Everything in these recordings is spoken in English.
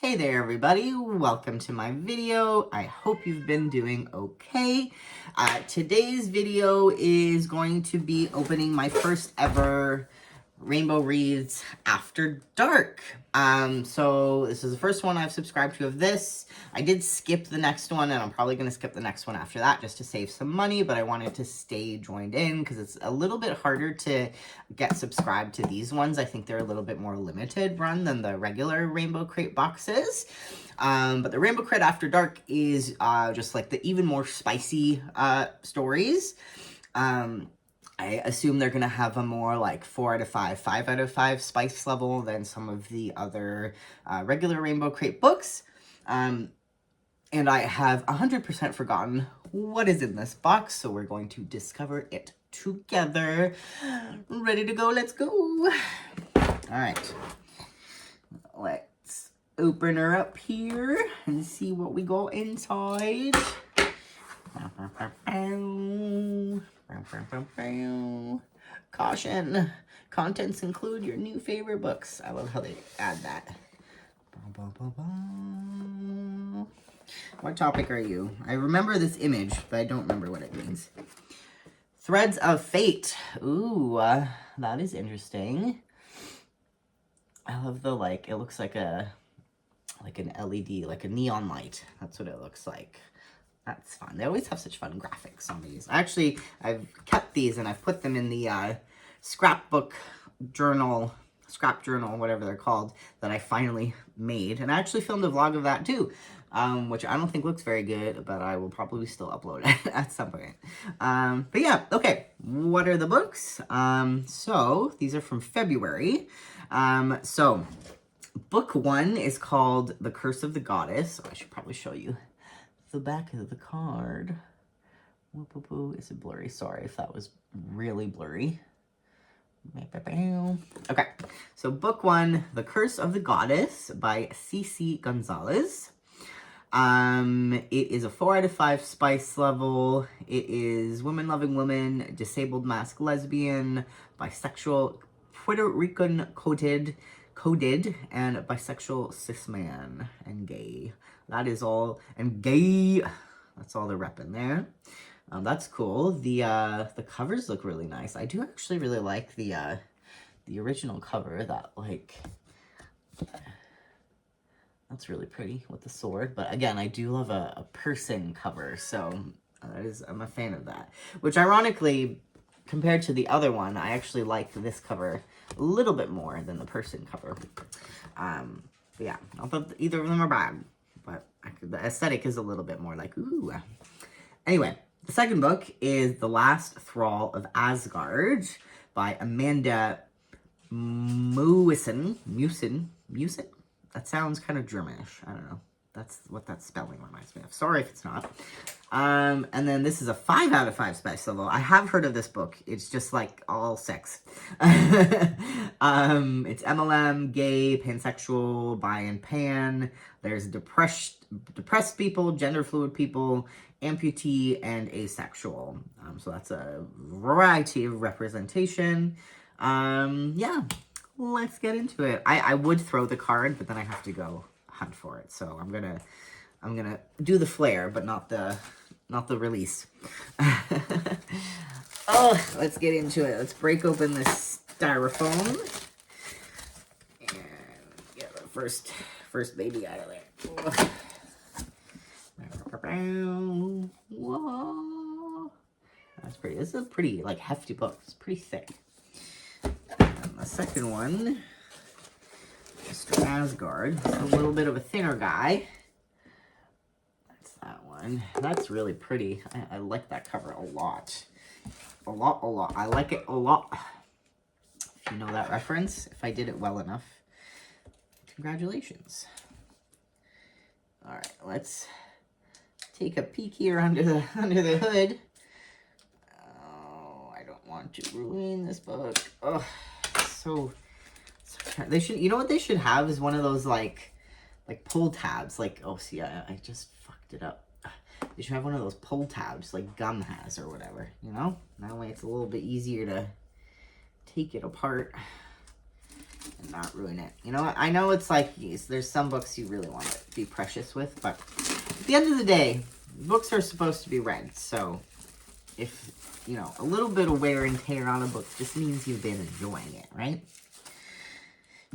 Hey there everybody, welcome to my video. I hope you've been doing okay. Today's video is going to be opening my first ever Rainbow Reads After Dark. So this is the first one I've subscribed to of this. I did skip the next one, and I'm probably going to skip the next one after that just to save some money, but I wanted to stay joined in because it's a little bit harder to get subscribed to these ones. I think they're a little bit more limited run than the regular Rainbow Crate boxes. But the Rainbow Crate After Dark is just like the even more spicy stories. I assume they're going to have a more like 4 out of 5, 5 out of 5 spice level than some of the other regular Rainbow Crate books. And I have 100% forgotten what is in this box, so we're going to discover it together. Ready to go? Let's go! Alright. Let's open her up here and see what we got inside. Caution. Contents include your new favorite books. I love how they add that. What topic are you? I remember this image, but I don't remember what it means. Threads of Fate. Ooh, that is interesting. I love the, like, it looks like an LED, like a neon light. That's what it looks like. That's fun. They always have such fun graphics on these. Actually, I've kept these and I've put them in the scrap journal, whatever they're called, that I finally made. And I actually filmed a vlog of that too, which I don't think looks very good, but I will probably still upload it at some point. But yeah, okay. What are the books? So these are from February. So book 1 is called The Curse of the Goddess. I should probably show you the back of the card. Is it blurry? Sorry if that was really blurry. Okay, so book 1, The Curse of the Goddess by C.C. Gonzalez. It is a 4 out of 5 spice level. It is women loving woman, disabled masked lesbian, bisexual, Puerto Rican coded, and bisexual cis man and gay. That is all, and gay, that's all they're repping there. That's cool. The covers look really nice. I do actually really like the original cover, that, like, that's really pretty with the sword. But again, I do love a person cover, so I'm a fan of that. Which, ironically, compared to the other one, I actually like this cover a little bit more than the person cover. But yeah, not that either of them are bad, but the aesthetic is a little bit more like, ooh. Anyway, the second book is The Last Thrall of Asgard by Amanda Musin. That sounds kind of Germanish. I don't know. That's what that spelling reminds me of. Sorry if it's not. And then this is a 5 out of 5 spice level. I have heard of this book. It's just like all sex. It's MLM, gay, pansexual, bi and pan. There's depressed people, gender fluid people, amputee, and asexual. So that's a variety of representation. Yeah, let's get into it. I would throw the card, but then I have to go hunt for it. So I'm gonna do the flare, but not the release. Oh, let's get into it. Let's break open this styrofoam and get the first baby out of there. Whoa. That's pretty. This is a pretty, like, hefty book. It's pretty thick. And the second one, Mr. Asgard. It's a little bit of a thinner guy. That's that one. That's really pretty. I like that cover a lot. A lot. I like it a lot. If you know that reference, if I did it well enough, congratulations. Alright, let's take a peek here under the hood. Oh, I don't want to ruin this book. Oh, so they should, you know what they should have is one of those like pull tabs. Like, oh, see, I just fucked it up. They should have one of those pull tabs like Gum has or whatever, you know? That way it's a little bit easier to take it apart. and not ruin it. You know what? I know it's like these. There's some books you really want to be precious with, but at the end of the day, books are supposed to be read. So if, you know, a little bit of wear and tear on a book just means you've been enjoying it, right?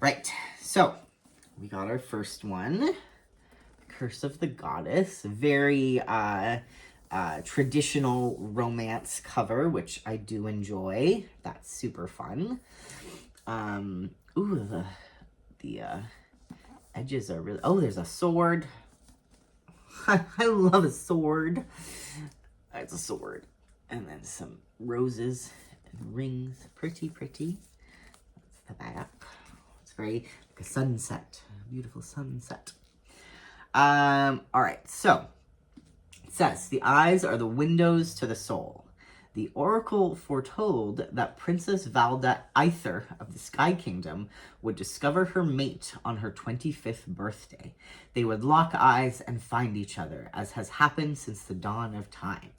Right. So we got our first one. Curse of the Goddess. Very traditional romance cover, which I do enjoy. That's super fun. Ooh, the edges are really... Oh, there's a sword. I love a sword. It's a sword. And then some roses and rings. Pretty, pretty. That's the back. It's very like a sunset. A beautiful sunset. All right, so it says, the eyes are the windows to the soul. The oracle foretold that Princess Valda Aether of the Sky Kingdom would discover her mate on her 25th birthday. They would lock eyes and find each other, as has happened since the dawn of time.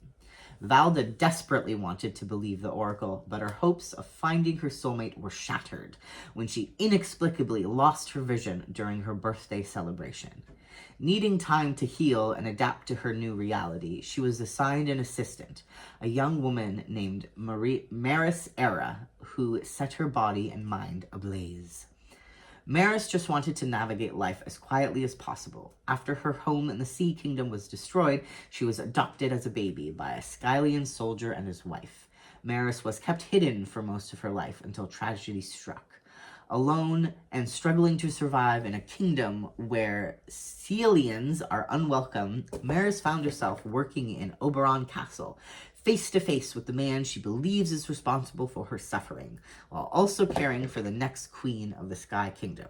Valda desperately wanted to believe the oracle, but her hopes of finding her soulmate were shattered when she inexplicably lost her vision during her birthday celebration. Needing time to heal and adapt to her new reality, she was assigned an assistant, a young woman named Maris Era, who set her body and mind ablaze. Maris just wanted to navigate life as quietly as possible. After her home in the Sea Kingdom was destroyed, she was adopted as a baby by a Skylian soldier and his wife. Maris was kept hidden for most of her life until tragedy struck. Alone and struggling to survive in a kingdom where Celians are unwelcome, Maris found herself working in Oberon Castle, face to face with the man she believes is responsible for her suffering, while also caring for the next queen of the Sky Kingdom.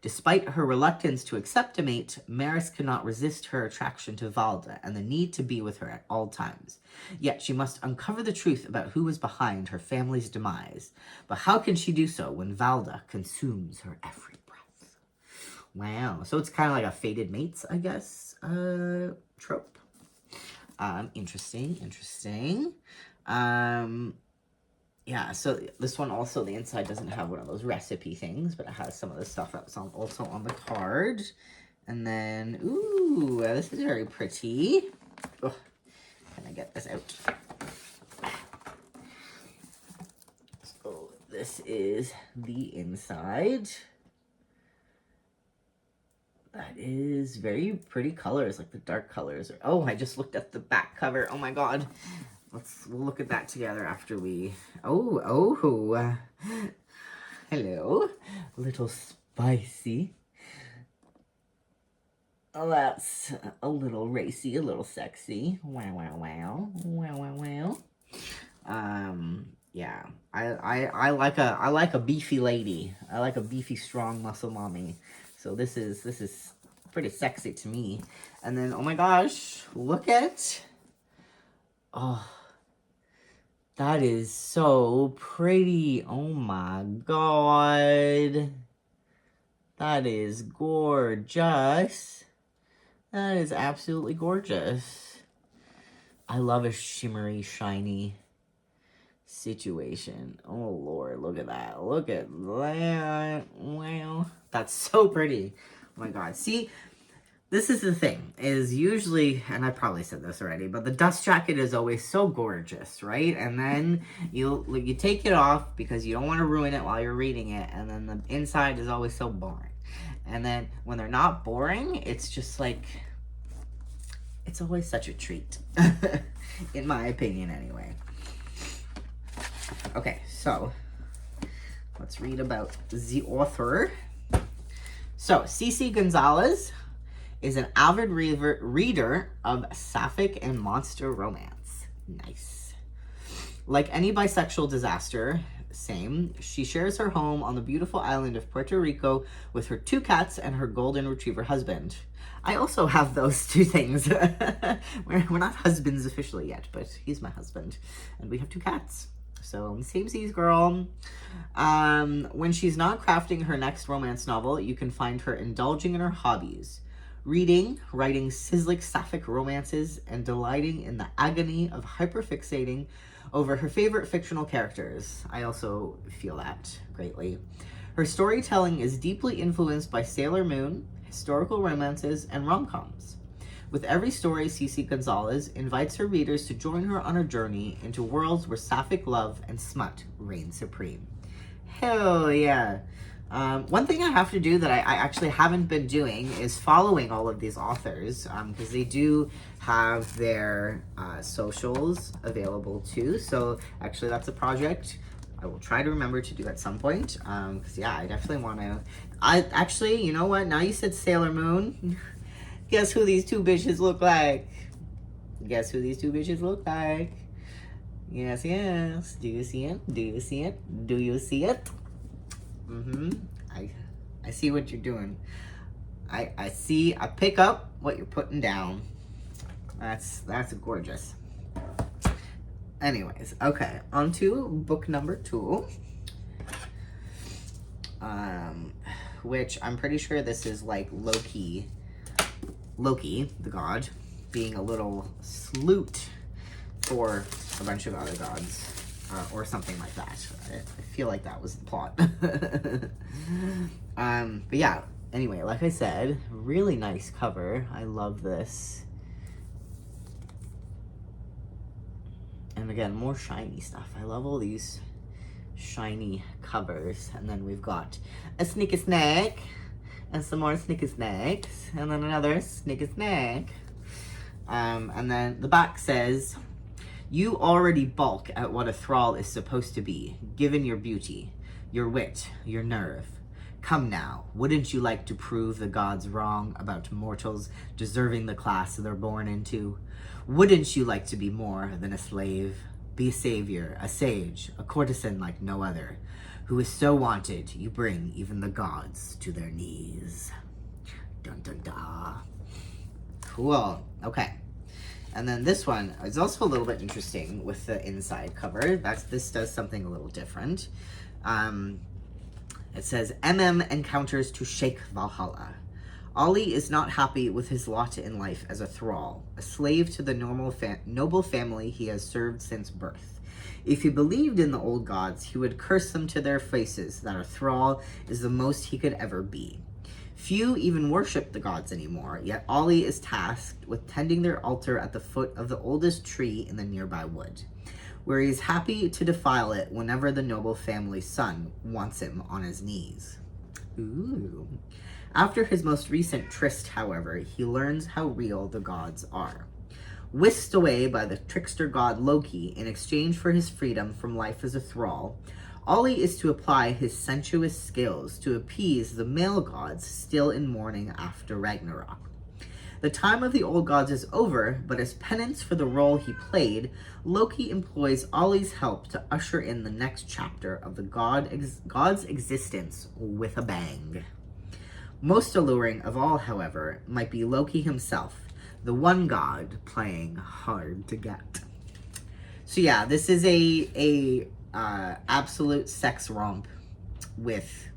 Despite her reluctance to accept a mate, Maris could not resist her attraction to Valda and the need to be with her at all times. Yet she must uncover the truth about who was behind her family's demise. But how can she do so when Valda consumes her every breath? Wow, so it's kind of like a fated mates, I guess, trope. Interesting. Yeah, so this one also, the inside doesn't have one of those recipe things, but it has some of the stuff that's also on the card. And then, ooh, this is very pretty. Oh, can I get this out? So this is the inside. That is very pretty colors, like the dark colors. Oh, I just looked at the back cover. Oh my god. We'll look at that together after we... Oh. Hello. A little spicy. Oh, that's a little racy, a little sexy. Wow. Yeah. I like a beefy lady. I like a beefy, strong muscle mommy. So this is pretty sexy to me. And then, oh my gosh, look at... Oh, that is so pretty. Oh my god. That is gorgeous. That is absolutely gorgeous. I love a shimmery, shiny situation. Oh lord, look at that. Look at that. Wow. That's so pretty. Oh my god. See, this is the thing, is usually, and I probably said this already, but the dust jacket is always so gorgeous, right? And then you take it off because you don't want to ruin it while you're reading it, and then the inside is always so boring. And then when they're not boring, it's just like, it's always such a treat. In my opinion, anyway. Okay, so let's read about the author. So, Cece Gonzalez is an avid reader of sapphic and monster romance. Nice. Like any bisexual disaster, same, she shares her home on the beautiful island of Puerto Rico with her 2 cats and her golden retriever husband. I also have those 2 things. We're not husbands officially yet, but he's my husband. And we have 2 cats. So, same seas, girl. When she's not crafting her next romance novel, you can find her indulging in her hobbies. Reading, writing sizzling sapphic romances, and delighting in the agony of hyperfixating over her favorite fictional characters. I also feel that greatly. Her storytelling is deeply influenced by Sailor Moon, historical romances, and rom-coms. With every story, Cece Gonzalez invites her readers to join her on a journey into worlds where sapphic love and smut reign supreme. Hell yeah. One thing I have to do that I actually haven't been doing is following all of these authors, because they do have their socials available too. So actually that's a project I will try to remember to do at some point, because yeah, I definitely want to. Actually, you know what? Now you said Sailor Moon. Guess who these two bitches look like? Guess who these two bitches look like? Yes, yes. Do you see it? Do you see it? Do you see it? I see what you're doing. I pick up what you're putting down. That's gorgeous. Anyways, okay, on to book number 2. Which I'm pretty sure this is like Loki, the god, being a little sloot for a bunch of other gods. Or something like that. I feel like that was the plot. But yeah, anyway, like I said, really nice cover. I love this. And again, more shiny stuff. I love all these shiny covers. And then we've got a sneaky snack, and some more sneaky snacks, and then another sneaky snack. And then the back says, "You already balk at what a thrall is supposed to be, given your beauty, your wit, your nerve. Come now, wouldn't you like to prove the gods wrong about mortals deserving the class they're born into? Wouldn't you like to be more than a slave? Be a savior, a sage, a courtesan like no other, who is so wanted you bring even the gods to their knees." Dun dun da. Cool. Okay. And then this one is also a little bit interesting with the inside cover. This does something a little different. It says, MM encounters to shake Valhalla. Ollie is not happy with his lot in life as a thrall, a slave to the noble family he has served since birth. If he believed in the old gods, he would curse them to their faces that a thrall is the most he could ever be. Few even worship the gods anymore, yet Ollie is tasked with tending their altar at the foot of the oldest tree in the nearby wood, where he is happy to defile it whenever the noble family's son wants him on his knees. Ooh. After his most recent tryst, however, he learns how real the gods are. Whisked away by the trickster god Loki in exchange for his freedom from life as a thrall, Ollie is to apply his sensuous skills to appease the male gods still in mourning after Ragnarok. The time of the old gods is over, but as penance for the role he played, Loki employs Ollie's help to usher in the next chapter of the god's existence with a bang. Most alluring of all, however, might be Loki himself, the one god playing hard to get. So yeah, this is a absolute sex romp with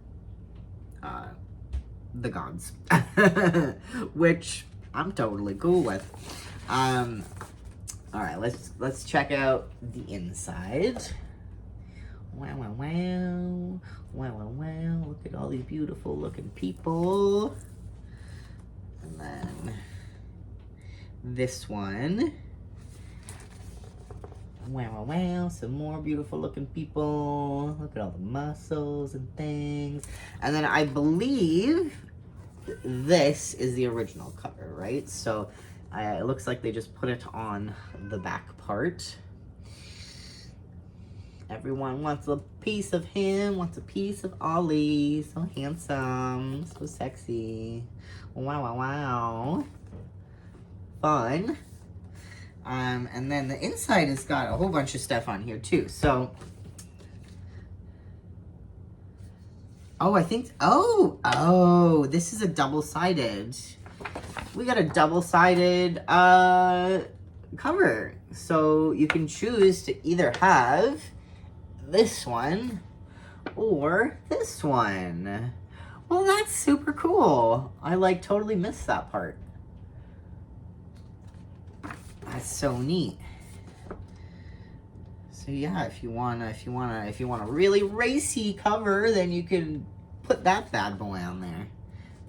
the gods, which I'm totally cool with. All right, let's check out the inside. Wow, wow, wow, wow, wow, wow! Look at all these beautiful looking people. And then this one. Wow, wow, wow, some more beautiful looking people. Look at all the muscles and things. And then I believe this is the original cover, right? So it looks like they just put it on the back part. Everyone wants a piece of him, wants a piece of Ollie. So handsome, so sexy. Wow, wow, wow. Fun. And then the inside has got a whole bunch of stuff on here too. So, this is a double-sided. We got a double-sided cover. So you can choose to either have this one or this one. Well, that's super cool. I totally missed that part. That's so neat. So yeah, if you want a really racy cover, then you can put that bad boy on there.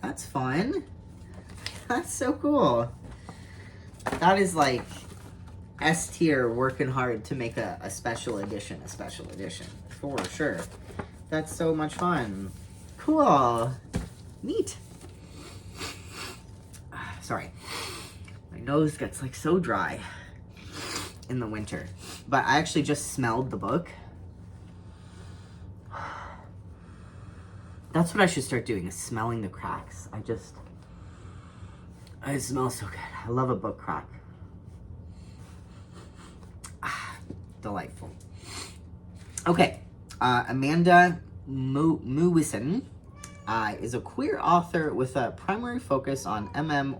That's fun. That's so cool. That is like S tier working hard to make a special edition, for sure. That's so much fun. Cool. Neat. Sorry. My nose gets like so dry in the winter. But I actually just smelled the book. That's what I should start doing, is smelling the cracks. It smells so good. I love a book crack. Delightful. Okay, Amanda Mewison is a queer author with a primary focus on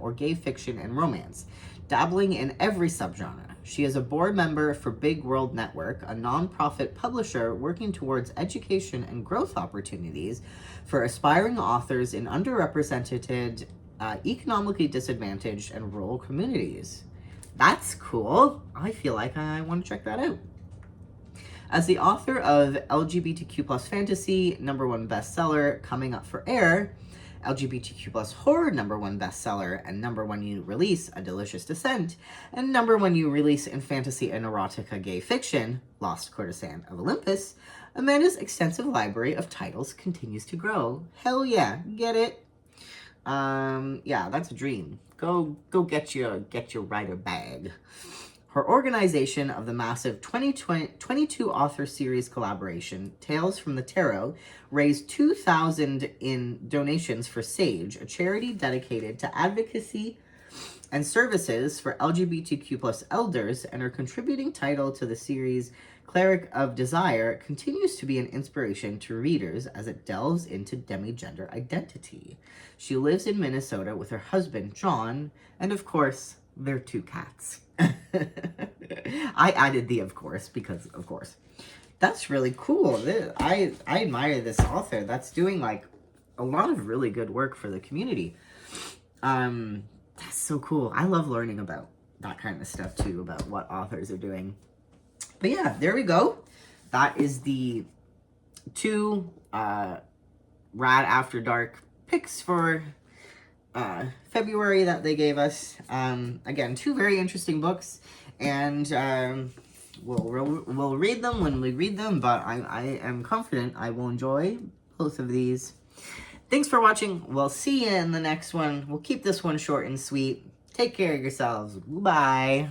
or gay fiction and romance, dabbling in every subgenre. She is a board member for Big World Network, a nonprofit publisher working towards education and growth opportunities for aspiring authors in underrepresented, economically disadvantaged, and rural communities. That's cool. I feel like I want to check that out. As the author of LGBTQ+ fantasy, #1 bestseller, Coming Up for Air, LGBTQ+ horror #1 bestseller, and #1 new release, A Delicious Descent, and #1 new release in fantasy and erotica gay fiction, Lost Courtesan of Olympus, Amanda's extensive library of titles continues to grow. Hell yeah, get it? Yeah, that's a dream. Go get your writer bag. Her organization of the massive 22 author series collaboration, Tales from the Tarot, raised $2,000 in donations for SAGE, a charity dedicated to advocacy and services for LGBTQ+ elders, and her contributing title to the series, Cleric of Desire, continues to be an inspiration to readers as it delves into demigender identity. She lives in Minnesota with her husband, John, and of course, their 2 cats. I added the of course, because of course. That's really cool. I admire this author. That's doing like a lot of really good work for the community. That's so cool. I love learning about that kind of stuff too, about what authors are doing. But yeah, there we go. That is the 2 Rad After Dark picks for February that they gave us. Again, 2 very interesting books, and we'll read them when we read them, but I am confident I will enjoy both of these. Thanks for watching. We'll see you in the next one. We'll keep this one short and sweet. Take care of yourselves. Bye.